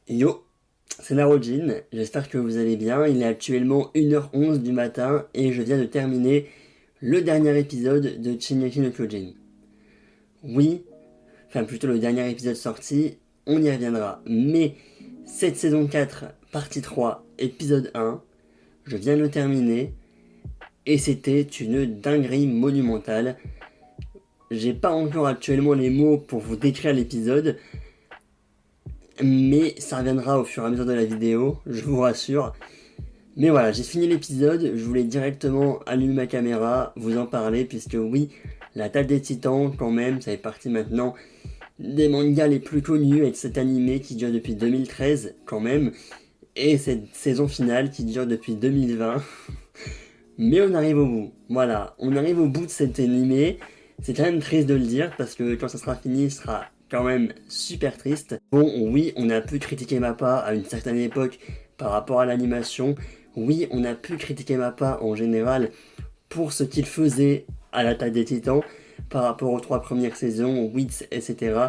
Yo, c'est Narojin, j'espère que vous allez bien. Il est actuellement 1h11 du matin et je viens de terminer le dernier épisode de Shingeki no Kyojin. Oui, enfin plutôt le dernier épisode sorti, on y reviendra. Mais cette saison 4, partie 3, épisode 1, je viens de le terminer et c'était une dinguerie monumentale. J'ai pas encore actuellement les mots pour vous décrire l'épisode, mais ça reviendra au fur et à mesure de la vidéo, je vous rassure. Mais voilà, j'ai fini l'épisode, je voulais directement allumer ma caméra, vous en parler, puisque oui, l'attaque des titans, quand même, ça fait partie maintenant des mangas les plus connus, avec cet animé qui dure depuis 2013, quand même, et cette saison finale qui dure depuis 2020. Mais on arrive au bout, voilà, on arrive au bout de cet animé, c'est quand même triste de le dire, parce que quand ça sera fini, ce sera quand même super triste. Bon, oui, on a pu critiquer MAPPA à une certaine époque par rapport à l'animation. Oui, on a pu critiquer MAPPA en général pour ce qu'il faisait à l'attaque des titans par rapport aux 3 premières saisons, Wits, etc.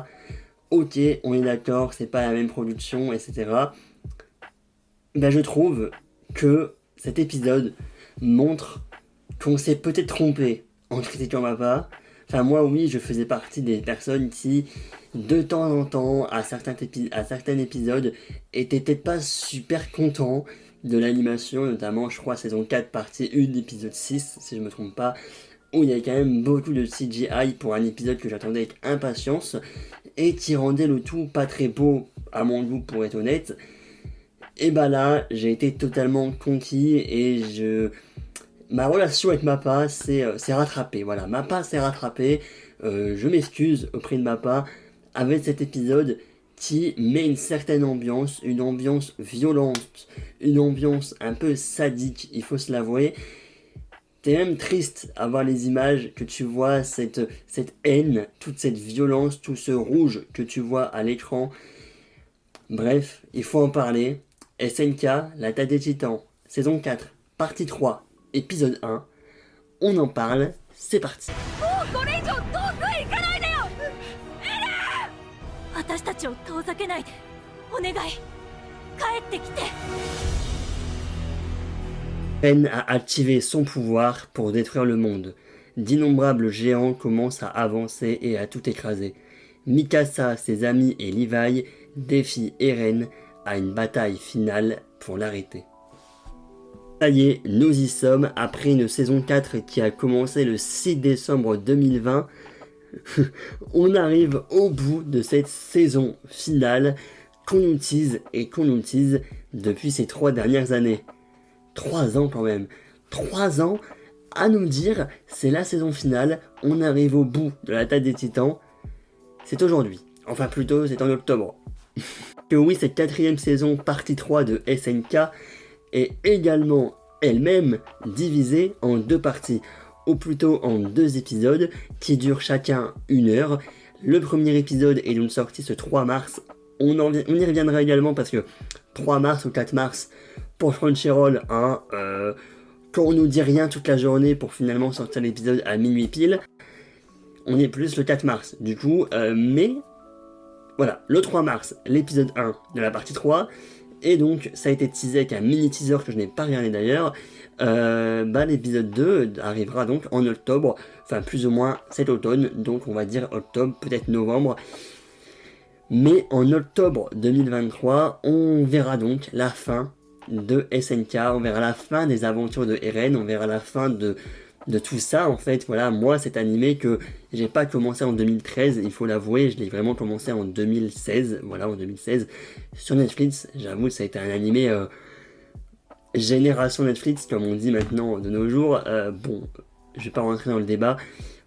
Ok, on est d'accord, c'est pas la même production, etc. Ben, je trouve que cet épisode montre qu'on s'est peut-être trompé en critiquant MAPPA. Enfin, moi, oui, je faisais partie des personnes qui, de temps en temps, à certains épisodes, étaient peut-être pas super contents de l'animation, notamment, je crois, saison 4, partie 1, épisode 6, si je me trompe pas, où il y a quand même beaucoup de CGI pour un épisode que j'attendais avec impatience, et qui rendait le tout pas très beau, à mon goût, pour être honnête. Et bah là, j'ai été totalement conquis, et ma relation avec MAPPA s'est rattrapée. Voilà, MAPPA s'est rattrapée. Je m'excuse auprès de MAPPA avec cet épisode qui met une ambiance violente, une ambiance un peu sadique, il faut se l'avouer. T'es même triste à voir les images que tu vois, cette haine, toute cette violence, tout ce rouge que tu vois à l'écran. Bref, il faut en parler. SNK, l'attaque des titans, saison 4, partie 3, épisode 1. On en parle, c'est parti. 私たちを遠ざけないでお願い帰ってきて Ren a activé son pouvoir pour détruire le monde. D'innombrables géants commencent à avancer et à tout écraser. Mikasa, ses amis et Levi défient Eren à une bataille finale pour l'arrêter. Ça y est, nous y sommes, après une saison 4 qui a commencé le 6 décembre 2020. On arrive au bout de cette saison finale qu'on nous tease et qu'on nous tease depuis ces 3 dernières années. 3 ans quand même. 3 ans à nous dire c'est la saison finale, on arrive au bout de l'attaque des titans. C'est aujourd'hui. Enfin plutôt c'est en octobre. Que oui, cette 4ème saison, partie 3 de SNK, est également elle-même divisée en 2 parties, ou plutôt en 2 épisodes qui durent chacun 1 heure. Le premier épisode est donc sorti ce 3 mars. On y reviendra également parce que 3 mars ou 4 mars pour Crunchyroll, hein, quand on nous dit rien toute la journée pour finalement sortir l'épisode à minuit pile, on est plus le 4 mars du coup, mais voilà, le 3 mars, l'épisode 1 de la partie 3, et donc ça a été teasé avec un mini teaser que je n'ai pas regardé d'ailleurs. L'épisode 2 arrivera donc en octobre, enfin plus ou moins cet automne, donc on va dire octobre, peut-être novembre. Mais en octobre 2023, on verra donc la fin de SNK, on verra la fin des aventures de Eren, on verra la fin de tout ça en fait. Voilà, moi cet animé que j'ai pas commencé en 2013, il faut l'avouer, je l'ai vraiment commencé en 2016, voilà, en 2016, sur Netflix. J'avoue, ça a été un animé génération Netflix, comme on dit maintenant de nos jours. Bon, je vais pas rentrer dans le débat.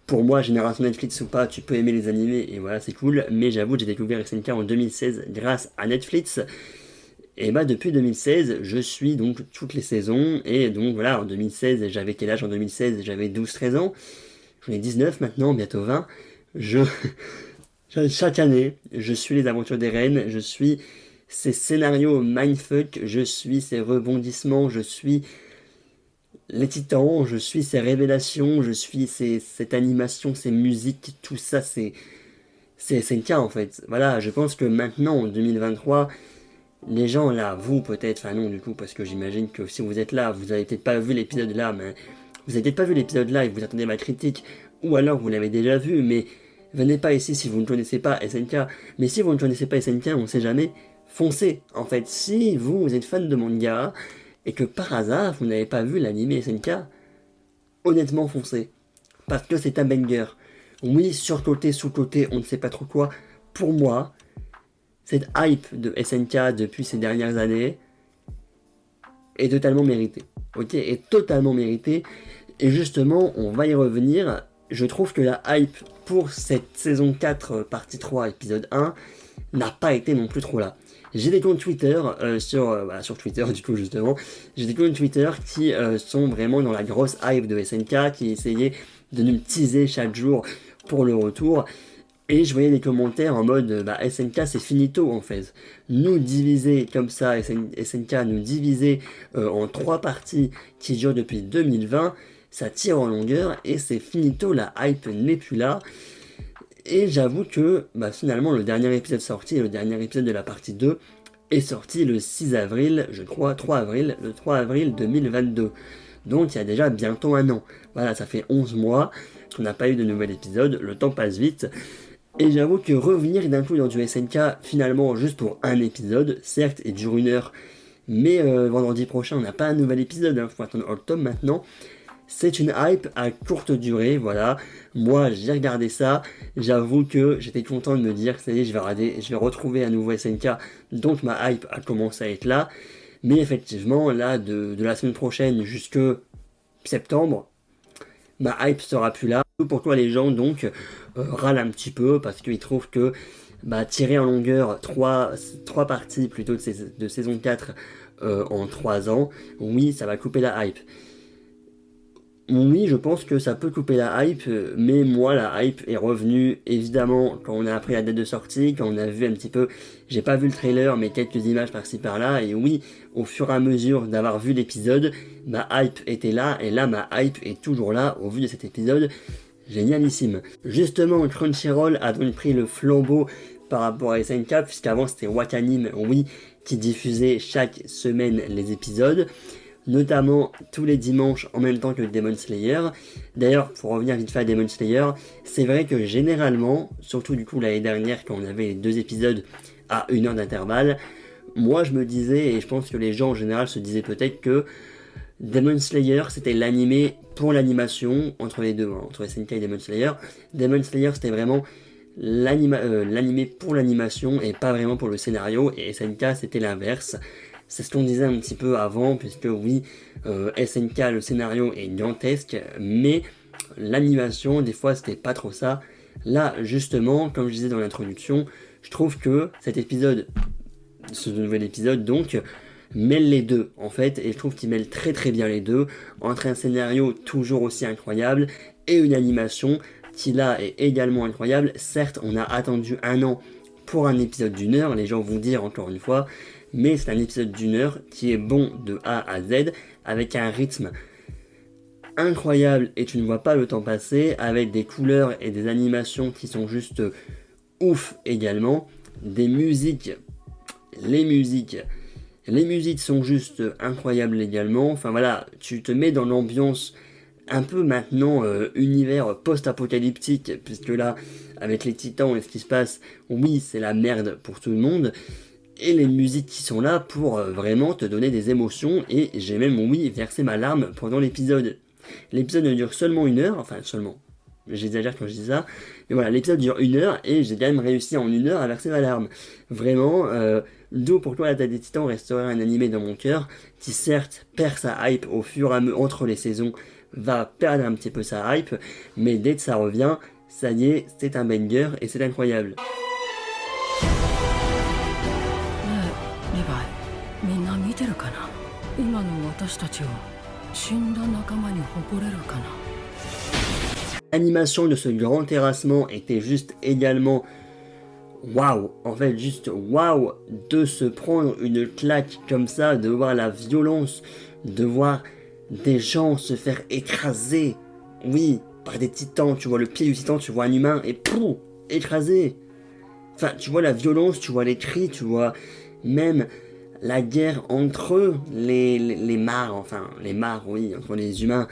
Pour moi, génération Netflix ou pas, tu peux aimer les animés et voilà, c'est cool. Mais j'avoue, j'ai découvert SNK en 2016 grâce à Netflix. Et depuis 2016, je suis donc toutes les saisons. Et donc voilà, en 2016, j'avais quel âge en 2016? J'avais 12-13 ans. J'en ai 19 maintenant, bientôt 20. Chaque année, je suis les aventures d'Eren, je suis ces scénarios mindfuck, je suis ces rebondissements, je suis les titans, je suis ces révélations, je suis cette animation, ces musiques, tout ça, c'est le cas en fait. Voilà, je pense que maintenant, en 2023, les gens là, vous peut-être, enfin non du coup, parce que j'imagine que si vous êtes là, vous avez peut-être pas vu l'épisode là, mais vous avez peut-être pas vu l'épisode là et vous attendez ma critique, ou alors vous l'avez déjà vu, mais venez pas ici si vous ne connaissez pas SNK. Mais si vous ne connaissez pas SNK, on sait jamais, foncez. En fait, si vous êtes fan de manga et que par hasard vous n'avez pas vu l'anime SNK, honnêtement foncez. Parce que c'est un banger. Oui, surcoté, sous-côté, on ne sait pas trop quoi. Pour moi, cette hype de SNK depuis ces dernières années est totalement méritée. Ok, est totalement méritée. Et justement, on va y revenir. Je trouve que la hype pour cette saison 4, partie 3, épisode 1, n'a pas été non plus trop là. J'ai des comptes Twitter, sur Twitter du coup justement, j'ai des comptes Twitter qui sont vraiment dans la grosse hype de SNK, qui essayaient de nous teaser chaque jour pour le retour. Et je voyais des commentaires en mode SNK c'est finito en fait. Nous diviser comme ça, SNK nous diviser en 3 parties qui durent depuis 2020, ça tire en longueur et c'est finito, la hype n'est plus là. Et j'avoue que finalement le dernier épisode sorti, le dernier épisode de la partie 2, est sorti le 6 avril, je crois, 3 avril, le 3 avril 2022. Donc il y a déjà bientôt un an. Voilà, ça fait 11 mois qu'on n'a pas eu de nouvel épisode, le temps passe vite. Et j'avoue que revenir d'un coup dans du SNK, finalement juste pour un épisode, certes il dure 1 heure, mais vendredi prochain on n'a pas un nouvel épisode, il faut attendre octobre maintenant. C'est une hype à courte durée, voilà. Moi, j'ai regardé ça. J'avoue que j'étais content de me dire, ça y est, je vais retrouver un nouveau SNK. Donc ma hype a commencé à être là. Mais effectivement, là, de la semaine prochaine jusque septembre, ma hype sera plus là. Pourquoi les gens, donc, râlent un petit peu parce qu'ils trouvent que tirer en longueur 3 parties plutôt de saison 4 en 3 ans, oui, ça va couper la hype. Oui, je pense que ça peut couper la hype, mais moi, la hype est revenue, évidemment, quand on a appris la date de sortie, quand on a vu un petit peu, j'ai pas vu le trailer, mais quelques images par-ci par-là, et oui, au fur et à mesure d'avoir vu l'épisode, ma hype était là, et là, ma hype est toujours là, au vu de cet épisode, génialissime. Justement, Crunchyroll a donc pris le flambeau par rapport à SNK, puisqu'avant c'était Wakanim, oui, qui diffusait chaque semaine les épisodes, notamment tous les dimanches en même temps que Demon Slayer. D'ailleurs, pour revenir vite fait à Demon Slayer, c'est vrai que généralement, surtout du coup l'année dernière quand on avait les 2 épisodes à 1 heure d'intervalle, moi je me disais, et je pense que les gens en général se disaient peut-être que Demon Slayer c'était l'animé pour l'animation, entre les deux, entre SNK et Demon Slayer. Demon Slayer c'était vraiment l'animé pour l'animation et pas vraiment pour le scénario, et SNK c'était l'inverse. C'est ce qu'on disait un petit peu avant, puisque oui, SNK, le scénario est gigantesque, mais l'animation, des fois, c'était pas trop ça. Là, justement, comme je disais dans l'introduction, je trouve que cet épisode, ce nouvel épisode, donc, mêle les deux, en fait, et je trouve qu'il mêle très très bien les deux, entre un scénario toujours aussi incroyable, et une animation qui, là, est également incroyable. Certes, on a attendu 1 an pour un épisode d'1 heure, les gens vont dire encore une fois, mais c'est un épisode d'1 heure qui est bon de A à Z, avec un rythme incroyable et tu ne vois pas le temps passer, avec des couleurs et des animations qui sont juste ouf également, des musiques, les musiques sont juste incroyables également, enfin voilà, tu te mets dans l'ambiance un peu maintenant univers post-apocalyptique, puisque là, avec les titans et ce qui se passe, oui, c'est la merde pour tout le monde, et les musiques qui sont là pour vraiment te donner des émotions, et j'ai même, oui, versé ma larme pendant l'épisode. L'épisode ne dure seulement 1 heure, enfin seulement, j'exagère quand je dis ça, mais voilà, l'épisode dure 1 heure, et j'ai quand même réussi en 1 heure à verser ma larme. Vraiment, d'où pourquoi l'Attaque des Titans restera un animé dans mon cœur, qui certes perd sa hype au fur et à mesure entre les saisons, va perdre un petit peu sa hype, mais dès que ça revient, ça y est, c'est un banger, et c'est incroyable. みんな見てるかな今の私たちを死んだ仲間に誇れるかな L'animation de ce grand terrassement était juste également waouh, en fait juste waouh, de se prendre une claque comme ça, de voir la violence, de voir des gens se faire écraser, oui, par des titans, tu vois le pied du titan, tu vois un humain et pouf, écrasé. Enfin, tu vois la violence, tu vois les cris, tu vois même la guerre entre les mares, enfin les mares, oui, entre les humains,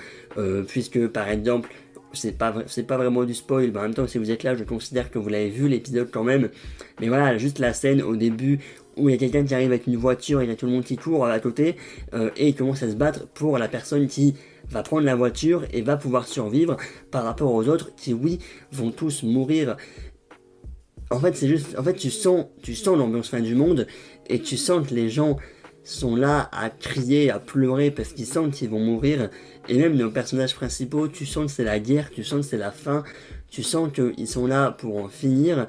puisque par exemple, c'est pas vraiment du spoil, mais en même temps si vous êtes là, je considère que vous l'avez vu l'épisode quand même, mais voilà, juste la scène au début où il y a quelqu'un qui arrive avec une voiture et il y a tout le monde qui court à côté, et il commence à se battre pour la personne qui va prendre la voiture et va pouvoir survivre par rapport aux autres qui, oui, vont tous mourir. En fait, c'est juste, en fait, tu sens l'ambiance fin du monde et tu sens que les gens sont là à crier, à pleurer parce qu'ils sentent qu'ils vont mourir. Et même nos personnages principaux, tu sens que c'est la guerre, tu sens que c'est la fin, tu sens qu'ils sont là pour en finir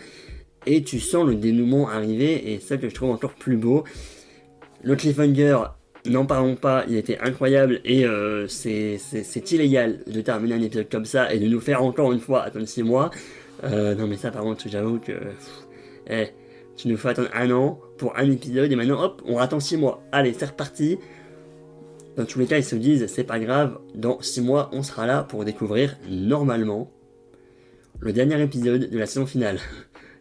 et tu sens le dénouement arriver et c'est ça que je trouve encore plus beau. Le cliffhanger, n'en parlons pas, il était incroyable et c'est illégal de terminer un épisode comme ça et de nous faire encore une fois attendre 6 mois. Non mais ça par contre j'avoue que tu nous fais attendre 1 an pour un épisode et maintenant hop on attend 6 mois. Allez c'est reparti. Dans tous les cas ils se disent c'est pas grave, dans 6 mois on sera là pour découvrir normalement le dernier épisode de la saison finale.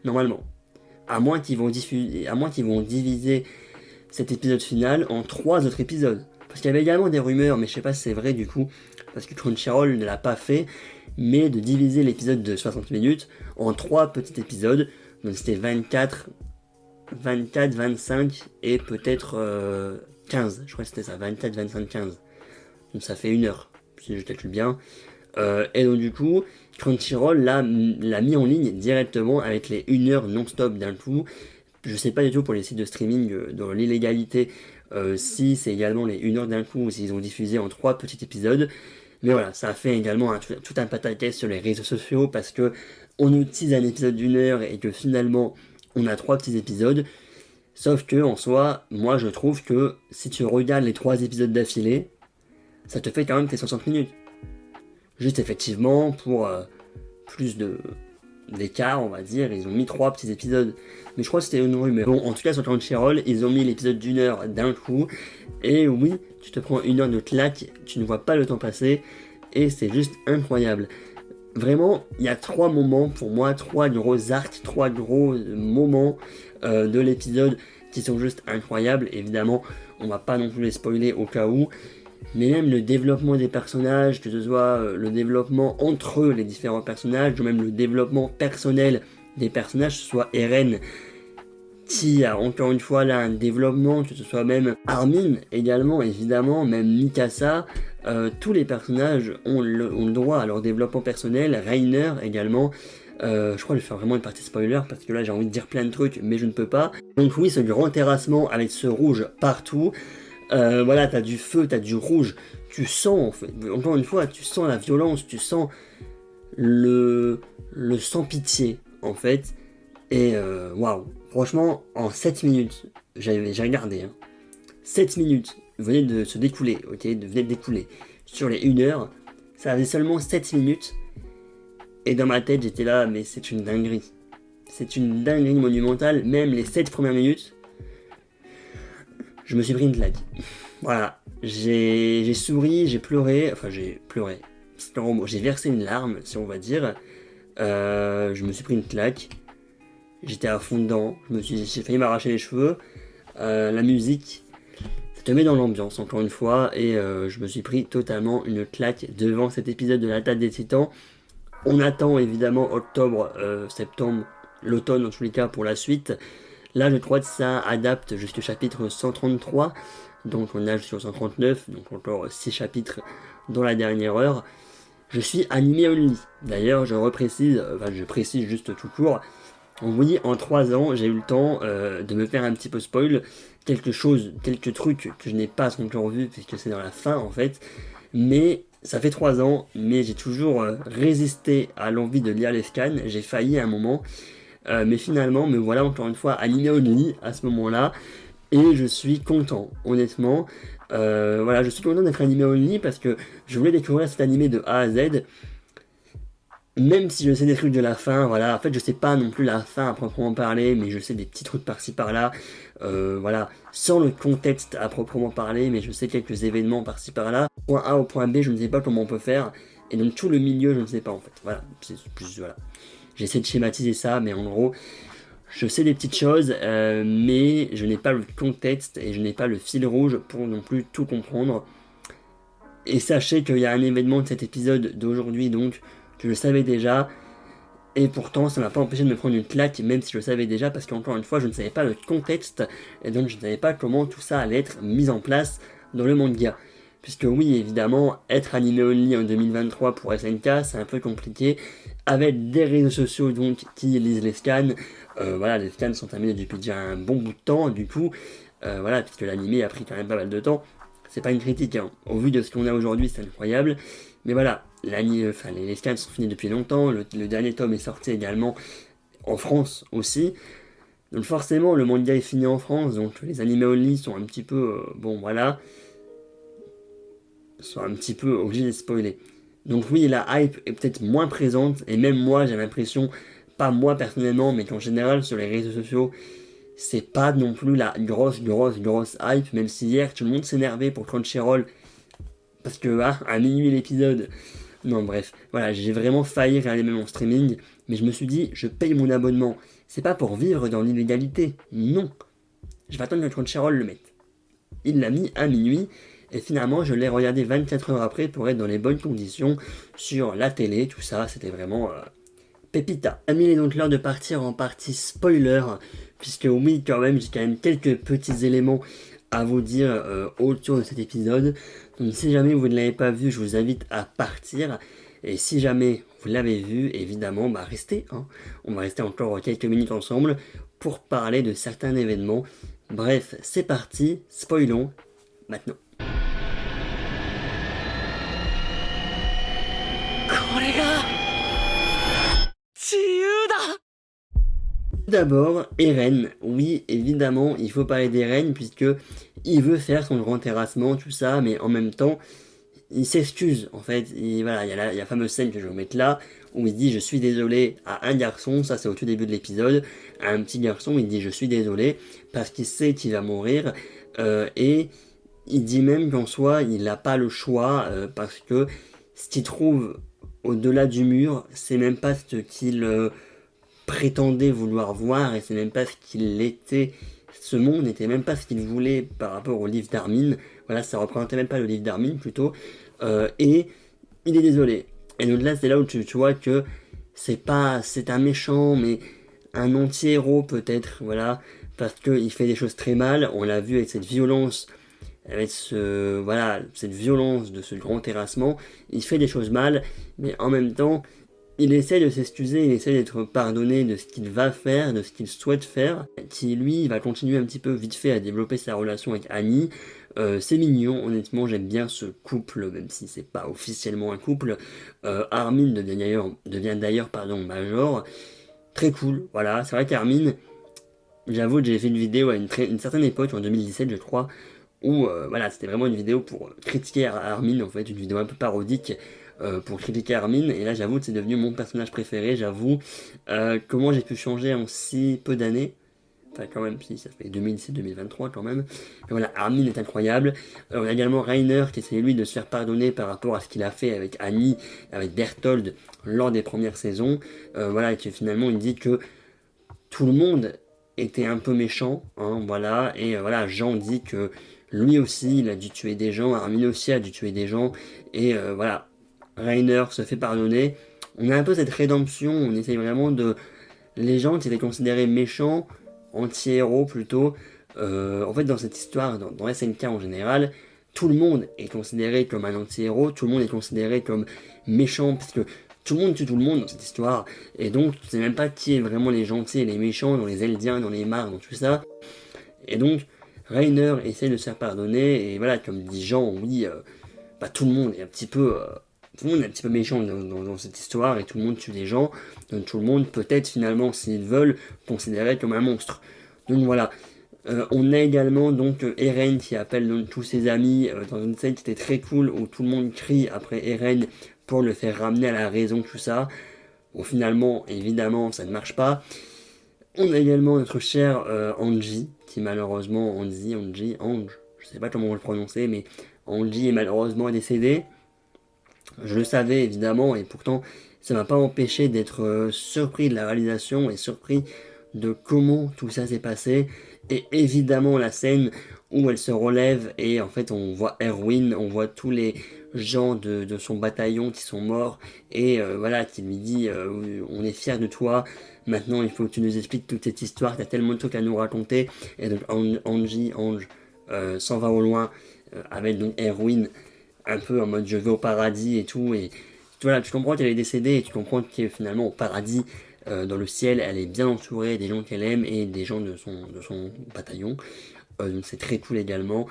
Normalement. À moins qu'ils vont diviser cet épisode final en 3 autres épisodes. Parce qu'il y avait également des rumeurs, mais je sais pas si c'est vrai du coup, parce que Crunchyroll ne l'a pas fait, mais de diviser l'épisode de 60 minutes en 3 petits épisodes, donc c'était 24, 25 et peut-être 15, je crois que c'était ça, 24, 25, 15. Donc ça fait 1 heure, si je calcule bien. Et donc du coup, Crunchyroll l'a mis en ligne directement avec les 1 heure non-stop d'un coup. Je sais pas du tout pour les sites de streaming dans l'illégalité si c'est également les 1 heure d'un coup ou s'ils ont diffusé en 3 petits épisodes. Mais voilà, ça a fait également tout un pataquès sur les réseaux sociaux parce que on nous tease un épisode d'1 heure et que finalement on a 3 petits épisodes. Sauf que en soi, moi je trouve que si tu regardes les 3 épisodes d'affilée, ça te fait quand même tes 60 minutes. Juste effectivement pour plus d'écart, on va dire, ils ont mis 3 petits épisodes. Mais je crois que c'était une rumeur. Bon, en tout cas, sur Crunchyroll, ils ont mis l'épisode d'1 heure d'un coup. Et oui, tu te prends 1 heure de claque, tu ne vois pas le temps passer. Et c'est juste incroyable. Vraiment, il y a 3 moments pour moi, 3 gros arcs, 3 gros moments de l'épisode qui sont juste incroyables. Évidemment, on va pas non plus les spoiler au cas où. Mais même le développement des personnages, que ce soit le développement entre les différents personnages, ou même le développement personnel des personnages, que ce soit Eren, qui a encore une fois là un développement, que ce soit même Armin également, évidemment, même Mikasa, tous les personnages ont le droit à leur développement personnel, Reiner également. Je crois que je vais faire vraiment une partie spoiler parce que là j'ai envie de dire plein de trucs mais je ne peux pas. Donc oui, ce grand terrassement avec ce rouge partout. Voilà, t'as du feu, t'as du rouge, tu sens, en fait, encore une fois, tu sens la violence, tu sens le sans pitié, en fait, et waouh, franchement, en 7 minutes, j'ai regardé, 7 minutes venaient de se découler, ok, venaient de découler, sur les 1 heure, ça avait seulement 7 minutes, et dans ma tête, j'étais là, mais c'est une dinguerie monumentale, même les 7 premières minutes, je me suis pris une claque. Voilà, j'ai souri, j'ai pleuré, c'est un gros mot, j'ai versé une larme, si on va dire. Je me suis pris une claque, j'étais à fond dedans, j'ai failli m'arracher les cheveux. La musique, ça te met dans l'ambiance encore une fois, et je me suis pris totalement une claque devant cet épisode de l'Attaque des Titans. On attend évidemment octobre, septembre, l'automne en tous les cas pour la suite. Là, je crois que ça adapte jusqu'au chapitre 133, donc on nage sur 139, donc encore 6 chapitres dans la dernière heure. Je suis animé only. D'ailleurs, je précise juste tout court. Oui, en 3 ans, j'ai eu le temps de me faire un petit peu spoil, quelques trucs que je n'ai pas encore vus, puisque c'est dans la fin en fait. Mais ça fait 3 ans, mais j'ai toujours résisté à l'envie de lire les scans. J'ai failli à un moment. Mais finalement, me voilà encore une fois animé only à ce moment-là, et je suis content, honnêtement. Voilà, je suis content d'être animé only parce que je voulais découvrir cet animé de A à Z, même si je sais des trucs de la fin, voilà. En fait, je sais pas non plus la fin à proprement parler, mais je sais des petits trucs par-ci par-là, voilà, sans le contexte à proprement parler, mais je sais quelques événements par-ci par-là. Point A au point B, je ne sais pas comment on peut faire, et donc tout le milieu, je ne sais pas en fait. Voilà, c'est plus, voilà. J'essaie de schématiser ça, mais en gros, Je sais des petites choses, mais je n'ai pas le contexte et je n'ai pas le fil rouge pour non plus tout comprendre. Et sachez qu'il y a un événement de cet épisode d'aujourd'hui, donc, que je savais déjà, et pourtant ça m'a pas empêché de me prendre une claque, même si je le savais déjà, parce qu'encore une fois, je ne savais pas le contexte, et donc je ne savais pas comment tout ça allait être mis en place dans le manga. Puisque oui, évidemment, être animé only en 2023 pour SNK, c'est un peu compliqué, avec des réseaux sociaux donc qui lisent les scans. Voilà, les scans sont terminés depuis déjà un bon bout de temps, du coup, voilà, puisque l'animé a pris quand même pas mal de temps. C'est pas une critique, hein. Au vu de ce qu'on a aujourd'hui, c'est incroyable. Mais voilà, les scans sont finis depuis longtemps, le dernier tome est sorti également en France aussi. Donc forcément, le manga est fini en France, donc les animés only sont un petit peu, bon voilà, sont un petit peu obligés de spoiler. Donc oui, la hype est peut-être moins présente, et même moi, j'ai l'impression, pas moi personnellement, mais qu'en général, sur les réseaux sociaux, c'est pas non plus la grosse hype, même si hier, tout le monde s'énervait pour Crunchyroll, parce que, à minuit l'épisode, non bref, voilà, j'ai vraiment failli regarder même en streaming, mais je me suis dit, je paye mon abonnement, c'est pas pour vivre dans l'illégalité, non, je vais attendre que Crunchyroll le mette. Il l'a mis à minuit, et finalement je l'ai regardé 24 heures après pour être dans les bonnes conditions sur la télé, tout ça, c'était vraiment pépita. Ami, il est donc l'heure de partir en partie spoiler, puisque oui, quand même, j'ai quand même quelques petits éléments à vous dire autour de cet épisode. Donc si jamais vous ne l'avez pas vu, je vous invite à partir. Et si jamais vous l'avez vu, évidemment, restez. Hein. On va rester encore quelques minutes ensemble pour parler de certains événements. Bref, c'est parti, spoilons maintenant. D'abord, Eren. Oui, évidemment, il faut parler d'Eren puisque il veut faire son grand terrassement, tout ça, mais en même temps, il s'excuse en fait. Voilà, il y a la fameuse scène que je vais vous mettre là où il dit je suis désolé à un garçon, ça c'est au tout début de l'épisode, à un petit garçon, il dit je suis désolé parce qu'il sait qu'il va mourir et il dit même qu'en soi il n'a pas le choix parce que ce qu'il trouve au-delà du mur, c'est même pas ce qu'il prétendait vouloir voir et c'est même pas ce qu'il était. Ce monde n'était même pas ce qu'il voulait par rapport au livre d'Armin. Voilà, ça représentait même pas le livre d'Armin plutôt. Et il est désolé. Et donc là, c'est là où tu vois que c'est un méchant, mais un anti-héros peut-être, voilà, parce qu'il fait des choses très mal. On l'a vu avec cette violence, cette violence de ce grand terrassement. Il fait des choses mal, mais en même temps, il essaie de s'excuser, il essaie d'être pardonné de ce qu'il va faire, de ce qu'il souhaite faire, qui lui va continuer un petit peu vite fait à développer sa relation avec Annie. C'est mignon, honnêtement j'aime bien ce couple, même si c'est pas officiellement un couple. Armin devient d'ailleurs Major. Très cool, voilà, c'est vrai qu'Armin, j'avoue que j'ai fait une vidéo à une certaine époque, en 2017 je crois, où voilà, c'était vraiment une vidéo pour critiquer Armin, en fait, une vidéo un peu parodique pour critiquer Armin, et là j'avoue que c'est devenu mon personnage préféré, j'avoue comment j'ai pu changer en si peu d'années, enfin quand même, si ça fait 2017-2023 quand même, mais voilà, Armin est incroyable. On a également Reiner qui essaie lui de se faire pardonner par rapport à ce qu'il a fait avec Annie, avec Berthold lors des premières saisons, voilà, et que finalement il dit que tout le monde était un peu méchant, hein, voilà, et voilà, Jean dit que lui aussi, il a dû tuer des gens, Armin aussi a dû tuer des gens, et voilà, Reiner se fait pardonner. On a un peu cette rédemption, on essaye vraiment de... Les gens qui étaient considérés méchants, anti-héros plutôt, en fait dans cette histoire, dans SNK en général, tout le monde est considéré comme un anti-héros, tout le monde est considéré comme méchant, parce que tout le monde tue tout le monde dans cette histoire, et donc tu sais même pas qui est vraiment les gentils et les méchants, dans les Eldiens, dans les Mars, dans tout ça, et donc Reiner essaie de se faire pardonner, et voilà, comme dit Jean, oui, tout le monde est un petit peu... tout le monde est un petit peu méchant dans cette histoire, et tout le monde tue des gens, donc tout le monde peut être finalement, s'ils veulent, considéré comme un monstre. Donc voilà. On a également donc Eren qui appelle donc, tous ses amis dans une scène qui était très cool où tout le monde crie après Eren pour le faire ramener à la raison, tout ça. Bon, finalement, évidemment, ça ne marche pas. On a également notre cher Angie, qui malheureusement, Ange, je sais pas comment on le prononcer, mais Angie est malheureusement décédée. Je le savais évidemment, et pourtant, ça m'a pas empêché d'être surpris de la réalisation et surpris de comment tout ça s'est passé, et évidemment la scène où elle se relève et en fait on voit Erwin, on voit tous les gens de son bataillon qui sont morts et voilà qui lui dit on est fiers de toi, maintenant il faut que tu nous expliques toute cette histoire, t'as tellement de trucs à nous raconter. Et donc Ange s'en va au loin avec donc Erwin un peu en mode je vais au paradis et tout, et voilà, tu comprends qu'elle est décédée et tu comprends que finalement au paradis, dans le ciel, elle est bien entourée des gens qu'elle aime et des gens de son bataillon. Donc c'est très cool également.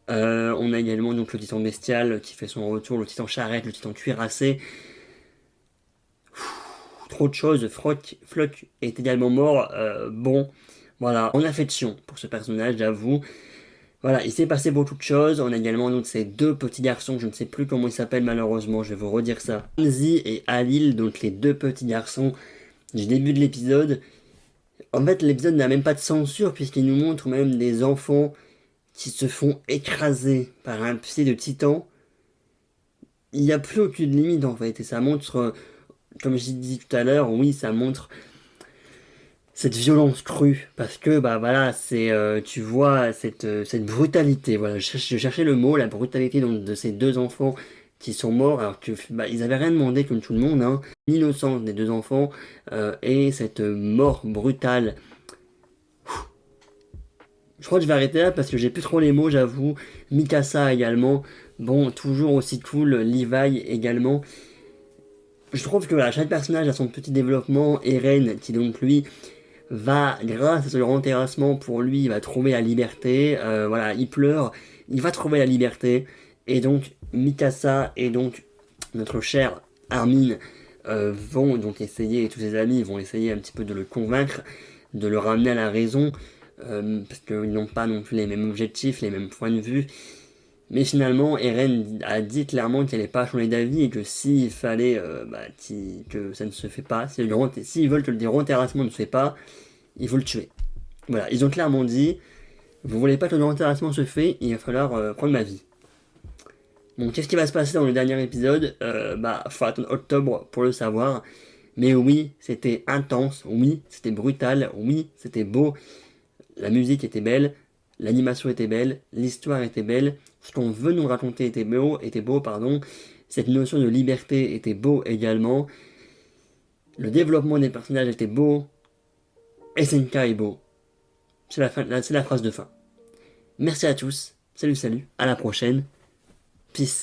On a également donc le titan bestial qui fait son retour, le titan charrette, le titan cuirassé. Trop de choses. Flock est également mort. Bon, voilà, en affection pour ce personnage, j'avoue. Voilà, il s'est passé beaucoup de choses. On a également donc ces deux petits garçons, je ne sais plus comment ils s'appellent malheureusement, je vais vous redire ça. Hanzi et Halil, donc les deux petits garçons du début de l'épisode. En fait, l'épisode n'a même pas de censure puisqu'il nous montre même des enfants qui se font écraser par un pied de titan. Il n'y a plus aucune limite en fait, et ça montre, comme j'ai dit tout à l'heure, oui, ça montre cette violence crue, parce que bah voilà, c'est tu vois cette brutalité, voilà, je cherchais le mot, la brutalité donc, de ces deux enfants qui sont morts, alors que bah, ils avaient rien demandé comme tout le monde, hein, l'innocence des deux enfants et cette mort brutale. Je crois que je vais arrêter là parce que j'ai plus trop les mots, j'avoue. Mikasa également, bon, toujours aussi cool. Levi également. Je trouve que voilà, chaque personnage a son petit développement. Eren, qui donc lui va, grâce à ce grand terrassement, pour lui, il va trouver la liberté. Voilà, il pleure, il va trouver la liberté. Et donc, Mikasa et donc notre cher Armin vont donc essayer, et tous ses amis vont essayer un petit peu de le convaincre, de le ramener à la raison, parce qu'ils n'ont pas non plus les mêmes objectifs, les mêmes points de vue. Mais finalement, Eren a dit clairement qu'elle n'allait pas changer d'avis et que s'il fallait que ça ne se fait pas, s'ils veulent que le déterrassement ne se fait pas, il faut le tuer. Voilà, ils ont clairement dit, vous voulez pas que le déterrassement se fait, il va falloir prendre ma vie. Bon, qu'est-ce qui va se passer dans le dernier épisode faut attendre octobre pour le savoir. Mais oui, c'était intense, oui, c'était brutal, oui, c'était beau. La musique était belle, l'animation était belle, l'histoire était belle, ce qu'on veut nous raconter était beau, pardon. Cette notion de liberté était beau également. Le développement des personnages était beau. SNK est beau. C'est la phrase de fin. Merci à tous. Salut, à la prochaine. Peace.